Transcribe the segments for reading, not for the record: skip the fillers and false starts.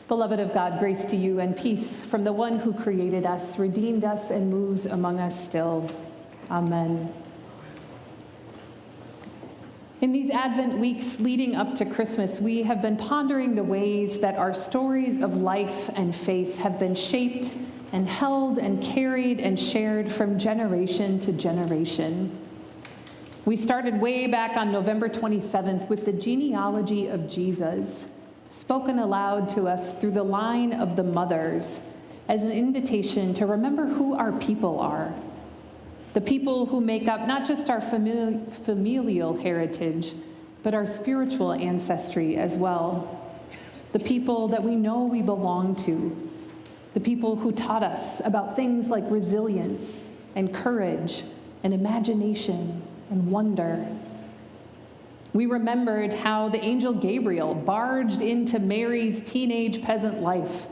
Beloved of God, grace to you and peace from the one who created us, redeemed us, and moves among us still. Amen. In these Advent weeks leading up to Christmas, we have been pondering the ways that our stories of life and faith have been shaped and held and carried and shared from generation to generation. We started way back on November 27th with the genealogy of Jesus, spoken aloud to us through the line of the mothers as an invitation to remember who our people are. The people who make up not just our familial heritage, but our spiritual ancestry as well. The people that we know we belong to. The people who taught us about things like resilience and courage and imagination and wonder. We remembered how the angel Gabriel barged into Mary's teenage peasant life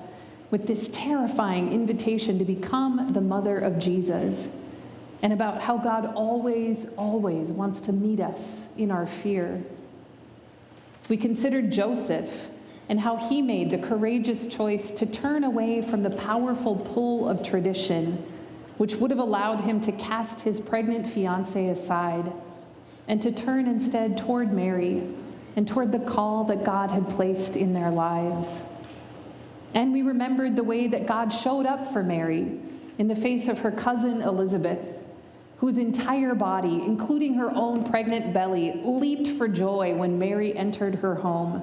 with this terrifying invitation to become the mother of Jesus, and about how God always, always wants to meet us in our fear. We considered Joseph and how he made the courageous choice to turn away from the powerful pull of tradition, which would have allowed him to cast his pregnant fiancée aside, and to turn instead toward Mary and toward the call that God had placed in their lives. And we remembered the way that God showed up for Mary in the face of her cousin Elizabeth, whose entire body, including her own pregnant belly, leaped for joy when Mary entered her home.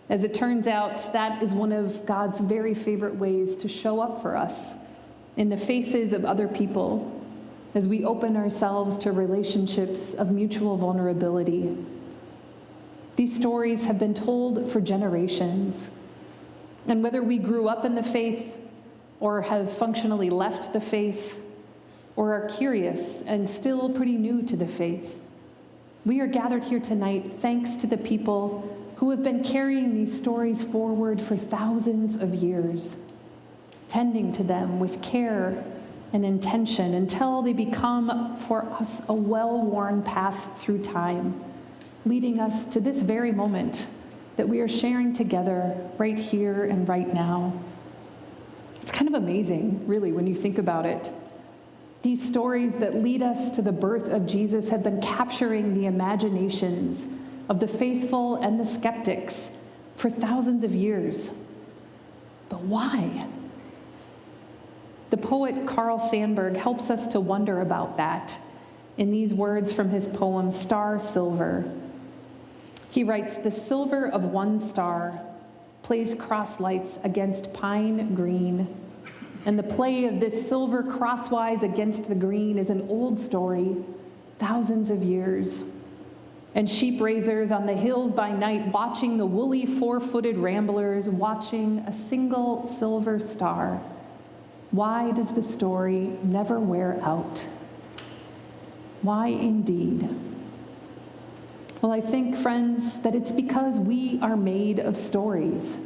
As it turns out, that is one of God's very favorite ways to show up for us in the faces of other people, as we open ourselves to relationships of mutual vulnerability. These stories have been told for generations, and whether we grew up in the faith or have functionally left the faith, or are curious and still pretty new to the faith, we are gathered here tonight thanks to the people who have been carrying these stories forward for thousands of years, tending to them with care and intention until they become for us a well-worn path through time, leading us to this very moment that we are sharing together right here and right now. It's kind of amazing, really, when you think about it. These stories that lead us to the birth of Jesus have been capturing the imaginations of the faithful and the skeptics for thousands of years. But why? The poet Carl Sandburg helps us to wonder about that in these words from his poem, Star Silver. He writes, "The silver of one star plays cross lights against pine green, and the play of this silver crosswise against the green is an old story, thousands of years. And sheep raisers on the hills by night, watching the woolly four-footed ramblers, watching a single silver star. Why does the story never wear out?" Why indeed? Well, I think, friends, that it's because we are made of stories,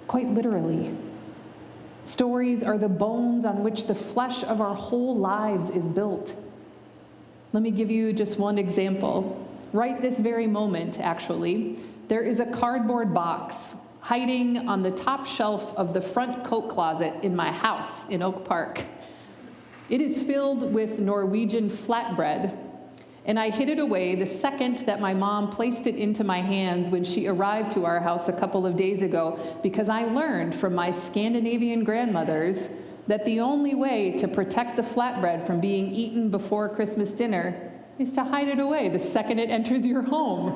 quite literally. Stories are the bones on which the flesh of our whole lives is built. Let me give you just one example. Right this very moment, actually, there is a cardboard box hiding on the top shelf of the front coat closet in my house in Oak Park. It is filled with Norwegian flatbread, and I hid it away the second that my mom placed it into my hands when she arrived to our house a couple of days ago, because I learned from my Scandinavian grandmothers that the only way to protect the flatbread from being eaten before Christmas dinner is to hide it away the second it enters your home.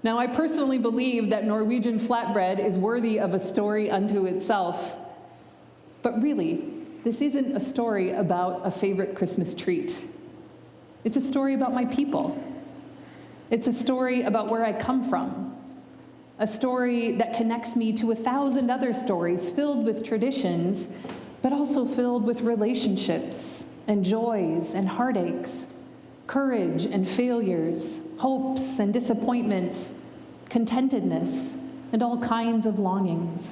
Now, I personally believe that Norwegian flatbread is worthy of a story unto itself, but really, this isn't a story about a favorite Christmas treat. It's a story about my people. It's a story about where I come from. A story that connects me to 1,000 other stories filled with traditions, but also filled with relationships and joys and heartaches, courage and failures, hopes and disappointments, contentedness, and all kinds of longings.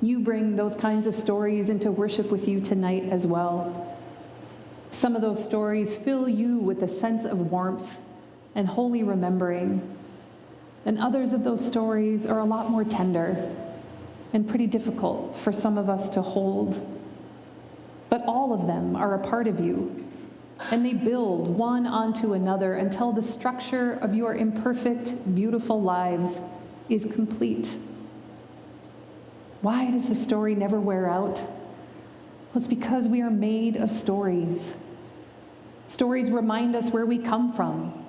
You bring those kinds of stories into worship with you tonight as well. Some of those stories fill you with a sense of warmth and holy remembering. And others of those stories are a lot more tender and pretty difficult for some of us to hold. But all of them are a part of you, and they build one onto another until the structure of your imperfect, beautiful lives is complete. Why does the story never wear out? Well, it's because we are made of stories. Stories remind us where we come from.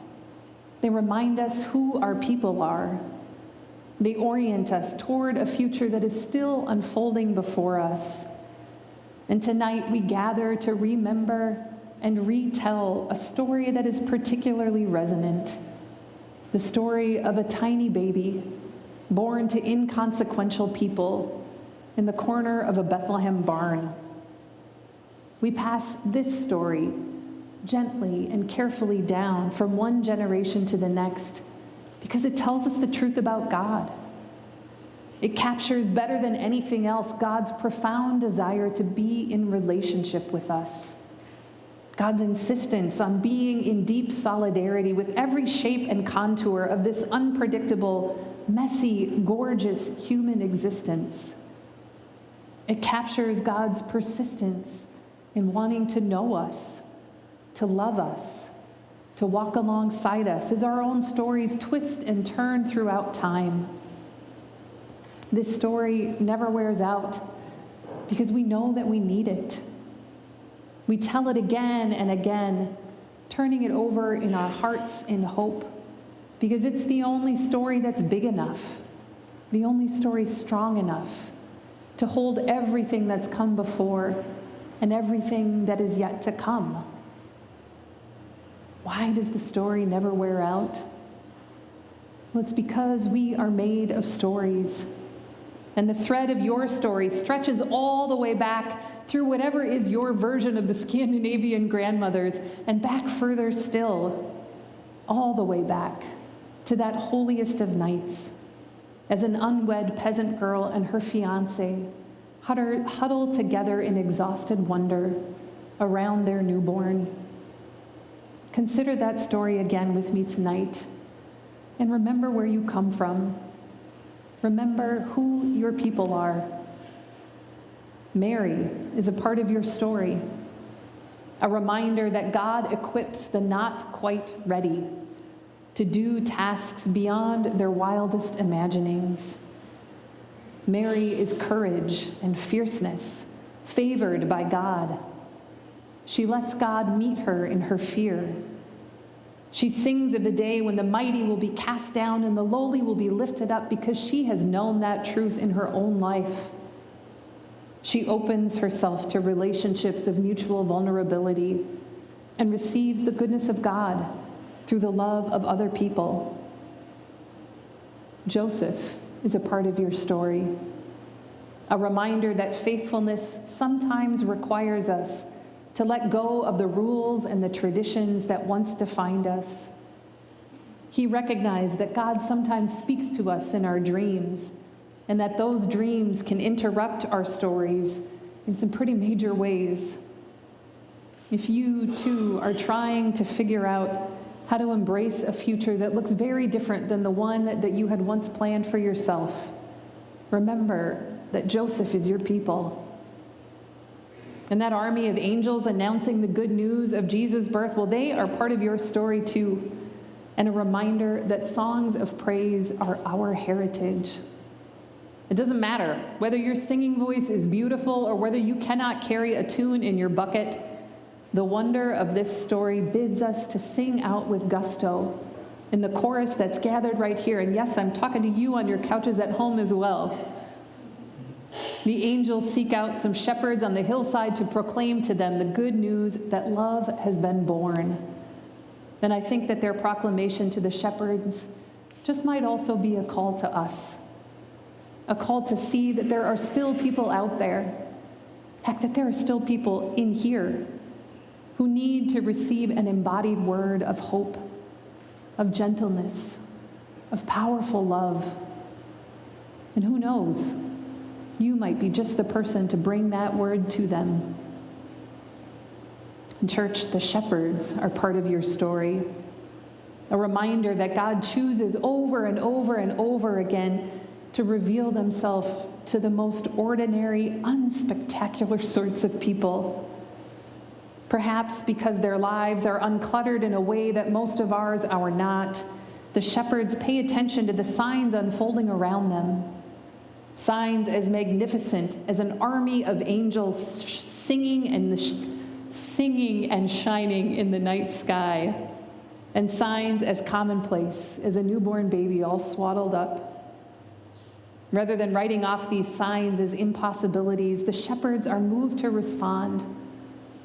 They remind us who our people are. They orient us toward a future that is still unfolding before us. And tonight we gather to remember and retell a story that is particularly resonant. The story of a tiny baby born to inconsequential people in the corner of a Bethlehem barn. We pass this story gently and carefully down from one generation to the next because it tells us the truth about God. It captures better than anything else God's profound desire to be in relationship with us. God's insistence on being in deep solidarity with every shape and contour of this unpredictable, messy, gorgeous human existence. It captures God's persistence in wanting to know us, to love us, to walk alongside us as our own stories twist and turn throughout time. This story never wears out because we know that we need it. We tell it again and again, turning it over in our hearts in hope, because it's the only story that's big enough, the only story strong enough to hold everything that's come before and everything that is yet to come. Why does the story never wear out? Well, it's because we are made of stories. And the thread of your story stretches all the way back through whatever is your version of the Scandinavian grandmothers, and back further still, all the way back to that holiest of nights, as an unwed peasant girl and her fiancé huddle together in exhausted wonder around their newborn. Consider that story again with me tonight, and remember where you come from. Remember who your people are. Mary is a part of your story, a reminder that God equips the not quite ready to do tasks beyond their wildest imaginings. Mary is courage and fierceness, favored by God. She lets God meet her in her fear. She sings of the day when the mighty will be cast down and the lowly will be lifted up, because she has known that truth in her own life. She opens herself to relationships of mutual vulnerability and receives the goodness of God through the love of other people. Joseph is a part of your story, a reminder that faithfulness sometimes requires us to let go of the rules and the traditions that once defined us. He recognized that God sometimes speaks to us in our dreams, and that those dreams can interrupt our stories in some pretty major ways. If you, too, are trying to figure out how to embrace a future that looks very different than the one that you had once planned for yourself, remember that Joseph is your people. And that army of angels announcing the good news of Jesus' birth, well, they are part of your story too, and a reminder that songs of praise are our heritage. It doesn't matter whether your singing voice is beautiful or whether you cannot carry a tune in your bucket. The wonder of this story bids us to sing out with gusto in the chorus that's gathered right here. And yes, I'm talking to you on your couches at home as well. The angels seek out some shepherds on the hillside to proclaim to them the good news that love has been born. And I think that their proclamation to the shepherds just might also be a call to us, a call to see that there are still people out there, heck, that there are still people in here who need to receive an embodied word of hope, of gentleness, of powerful love. And who knows? You might be just the person to bring that word to them. In church, the shepherds are part of your story. a reminder that God chooses over and over and over again to reveal himself to the most ordinary, unspectacular sorts of people. Perhaps because their lives are uncluttered in a way that most of ours are not, the shepherds pay attention to the signs unfolding around them. Signs as magnificent as an army of angels singing and shining in the night sky, and signs as commonplace as a newborn baby all swaddled up. Rather than writing off these signs as impossibilities, the shepherds are moved to respond,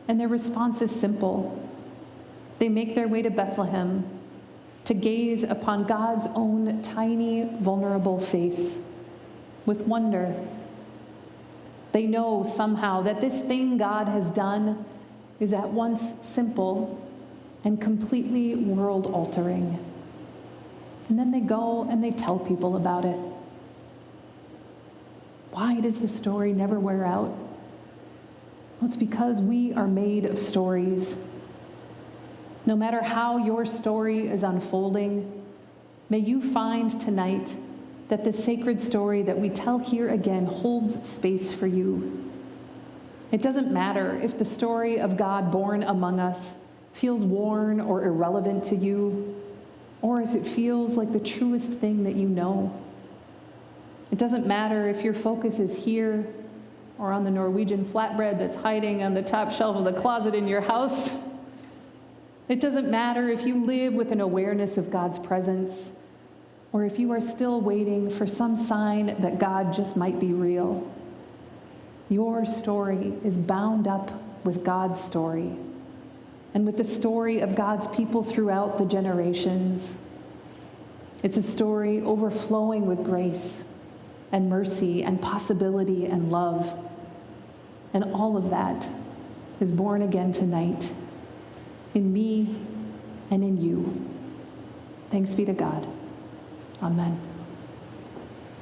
and their response is simple. They make their way to Bethlehem to gaze upon God's own tiny, vulnerable face with wonder. They know somehow that this thing God has done is at once simple and completely world-altering. And then they go and they tell people about it. Why does the story never wear out? Well, it's because we are made of stories. No matter how your story is unfolding, may you find tonight that the sacred story that we tell here again holds space for you. It doesn't matter if the story of God born among us feels worn or irrelevant to you, or if it feels like the truest thing that you know. It doesn't matter if your focus is here or on the Norwegian flatbread that's hiding on the top shelf of the closet in your house. It doesn't matter if you live with an awareness of God's presence, or if you are still waiting for some sign that God just might be real. Your story is bound up with God's story, and with the story of God's people throughout the generations. It's a story overflowing with grace and mercy and possibility and love. And all of that is born again tonight in me and in you. Thanks be to God. Amen.